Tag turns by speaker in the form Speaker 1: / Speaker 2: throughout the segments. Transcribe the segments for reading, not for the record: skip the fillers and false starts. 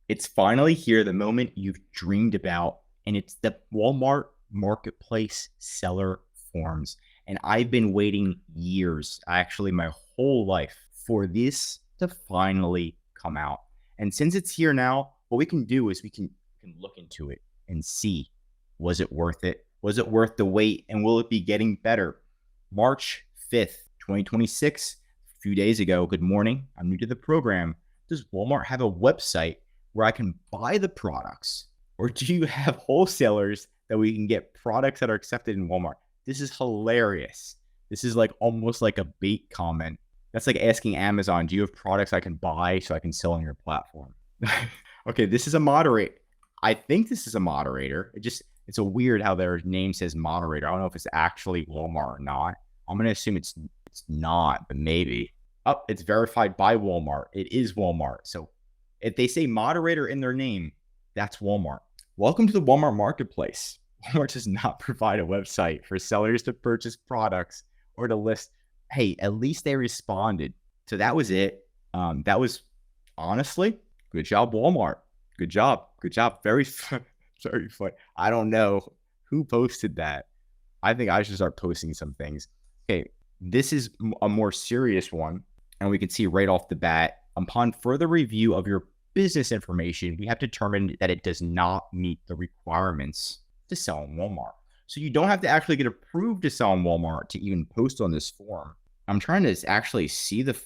Speaker 1: It's finally here, the moment you've dreamed about, and it's the Walmart Marketplace seller forms. And I've been waiting years, actually my whole life, for this to finally come out. And since it's here now, what we can do is we can look into it and see, was it worth it? Was it worth the wait? And will it be getting better? March 5th, 2026, a few days ago. Good morning. I'm new to the program. Does Walmart have a website where I can buy the products? Or do you have wholesalers that we can get products that are accepted in Walmart? This is hilarious. This is like almost like a bait comment. That's like asking Amazon, do you have products I can buy so I can sell on your platform? Okay, this is a moderator. I think this is a moderator. It's a weird how their name says moderator. I don't know if it's actually Walmart or not. I'm going to assume it's not, but maybe. Oh, it's verified by Walmart. It is Walmart. So if they say moderator in their name, that's Walmart. Welcome to the Walmart Marketplace. Walmart does not provide a website for sellers to purchase products or to list. Hey, at least they responded. So that was it. That was honestly, good job, Walmart. Good job. Good job. Very fun. Very fun. I don't know who posted that. I think I should start posting some things. Okay, this is a more serious one. And we can see right off the bat, upon further review of your business information, we have determined that it does not meet the requirements to sell on Walmart. So you don't have to actually get approved to sell on Walmart to even post on this form. I'm trying to actually see the,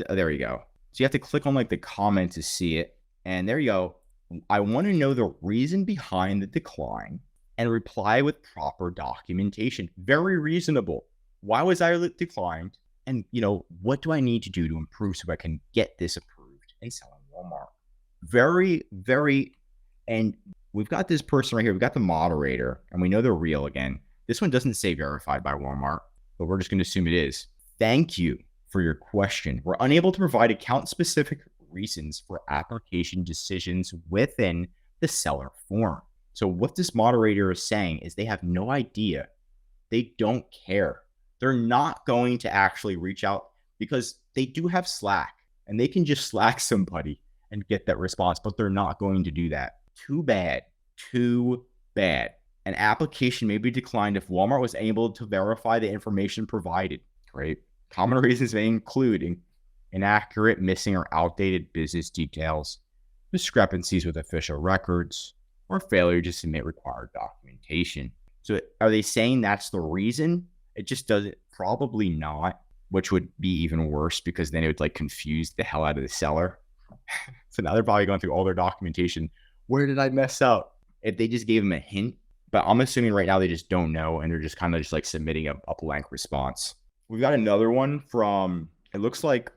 Speaker 1: oh, there you go. So you have to click on like the comment to see it. And there you go. I want to know the reason behind the decline and reply with proper documentation. Very reasonable. Why was I declined? And, what do I need to do to improve so I can get this approved and sell on Walmart? Very, very, and we've got this person right here. We've got the moderator, and we know they're real again. This one doesn't say verified by Walmart, but we're just going to assume it is. Thank you for your question. We're unable to provide account-specific reasons for application decisions within the seller form. So what this moderator is saying is they have no idea. They don't care. They're not going to actually reach out because they do have Slack and they can just Slack somebody and get that response, but they're not going to do that. Too bad. Too bad. An application may be declined if Walmart was able to verify the information provided. Great. Common reasons may include inaccurate, missing, or outdated business details, discrepancies with official records, or failure to submit required documentation. So are they saying that's the reason? It just doesn't, probably not, which would be even worse because then it would like confuse the hell out of the seller. So now they're probably going through all their documentation. Where did I mess up? If they just gave them a hint, but I'm assuming right now they just don't know and they're just kind of just like submitting a blank response. We've got another one from, it looks like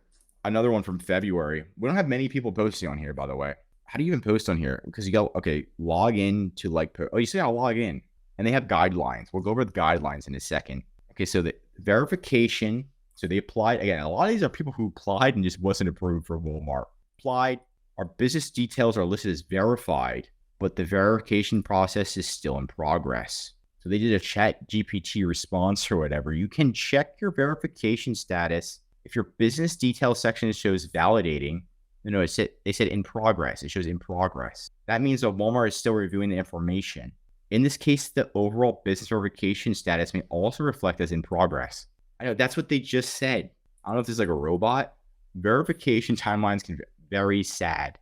Speaker 1: another one from February. We don't have many people posting on here, by the way. How do you even post on here? Because you go, okay, log in to like, you see how to log in. And they have guidelines. We'll go over the guidelines in a second. Okay, so the verification, so they applied, again, a lot of these are people who applied and just wasn't approved for Walmart. Applied, our business details are listed as verified, but the verification process is still in progress. So they did a chat GPT response or whatever. You can check your verification status. If your business details section shows validating, they said in progress. It shows in progress. That means that Walmart is still reviewing the information. In this case, the overall business verification status may also reflect as in progress. I know that's what they just said. I don't know if this is like a robot. Verification timelines can be very sad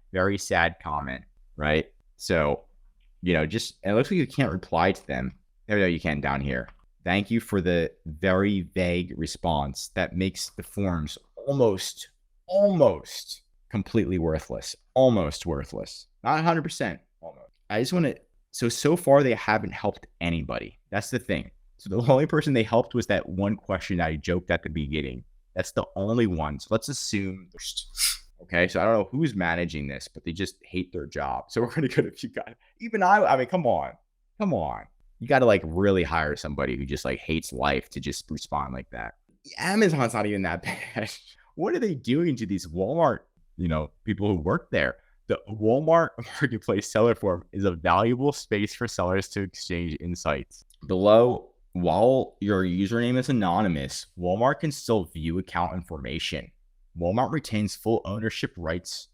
Speaker 1: comment, right? So, just, and it looks like you can't reply to them. There we go, you can down here. Thank you for the very vague response that makes the forms almost completely worthless. Almost worthless. Not 100%. Almost. I just want to, so far they haven't helped anybody. That's the thing. So the only person they helped was that one question I joked at the beginning. That's the only one. So let's assume okay, so I don't know who's managing this, but they just hate their job. So we're going to go to, if you got, even I mean, come on. You got to like really hire somebody who just like hates life to just respond like that. Amazon's not even that bad. What are they doing to these Walmart, people who work there? The Walmart Marketplace seller form is a valuable space for sellers to exchange insights. Below, while your username is anonymous, Walmart can still view account information. Walmart retains full ownership rights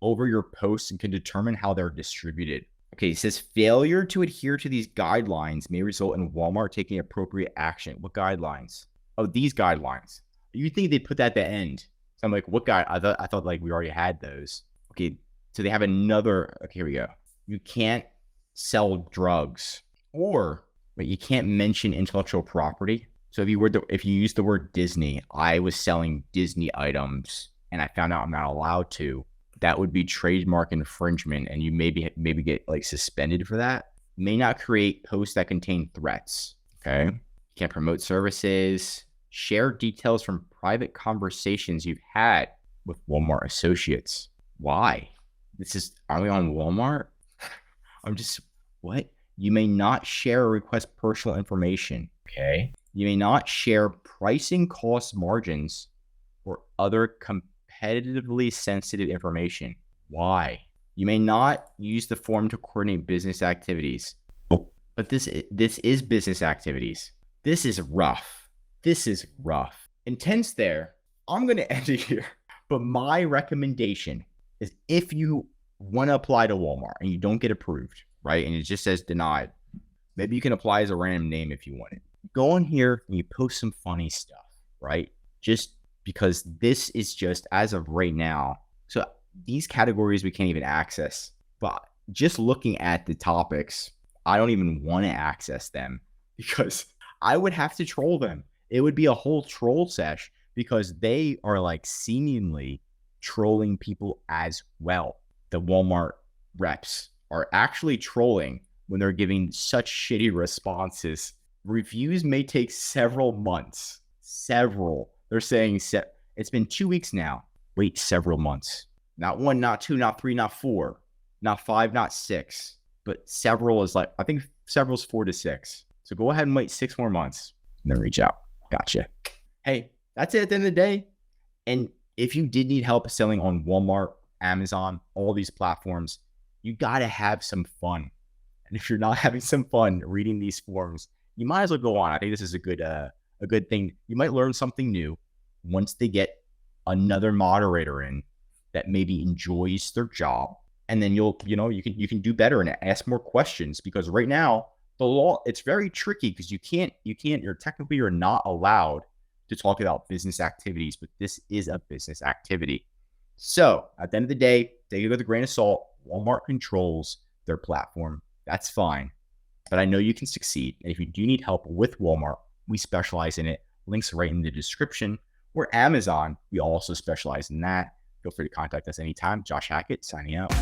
Speaker 1: over your posts and can determine how they're distributed. Okay, it says failure to adhere to these guidelines may result in Walmart taking appropriate action. What guidelines? Oh, these guidelines. You think they put that at the end? So I'm like, what guy? I thought like we already had those. Okay, so they have another. Okay, here we go. You can't sell drugs, but you can't mention intellectual property. So if you use the word Disney, I was selling Disney items and I found out I'm not allowed to, that would be trademark infringement, and you maybe get like suspended for that. May not create posts that contain threats. Okay. You can't promote services, share details from private conversations you've had with Walmart associates. Why? Are we on Walmart? What? You may not share or request personal information. Okay. You may not share pricing, cost, margins, or other competitively sensitive information. Why? You may not use the form to coordinate business activities. But this is business activities. This is rough. Intense there. I'm going to end it here. But my recommendation is, if you want to apply to Walmart and you don't get approved, right, and it just says denied, maybe you can apply as a random name if you want it. Go on here and you post some funny stuff, right? Just because this is just as of right now. So these categories we can't even access. But just looking at the topics, I don't even want to access them because I would have to troll them. It would be a whole troll sesh because they are like seemingly trolling people as well. The Walmart reps are actually trolling when they're giving such shitty responses. Reviews may take several months. They're saying it's been 2 weeks now. Wait, several months. Not 1, not 2, not 3, not 4, not 5, not 6. But several is like, I think several is 4 to 6. So go ahead and wait 6 more months and then reach out. Gotcha. Hey, that's it at the end of the day. And if you did need help selling on Walmart, Amazon, all these platforms, you got to have some fun. And if you're not having some fun reading these forms, you might as well go on. I think this is a good thing. You might learn something new once they get another moderator in that maybe enjoys their job. And then you can do better and ask more questions, because right now the law, it's very tricky because you're not allowed to talk about business activities, but this is a business activity. So at the end of the day, take it with a grain of salt. Walmart controls their platform. That's fine. But I know you can succeed. And if you do need help with Walmart, we specialize in it. Links right in the description. Or Amazon, we also specialize in that. Feel free to contact us anytime. Josh Hackett signing out.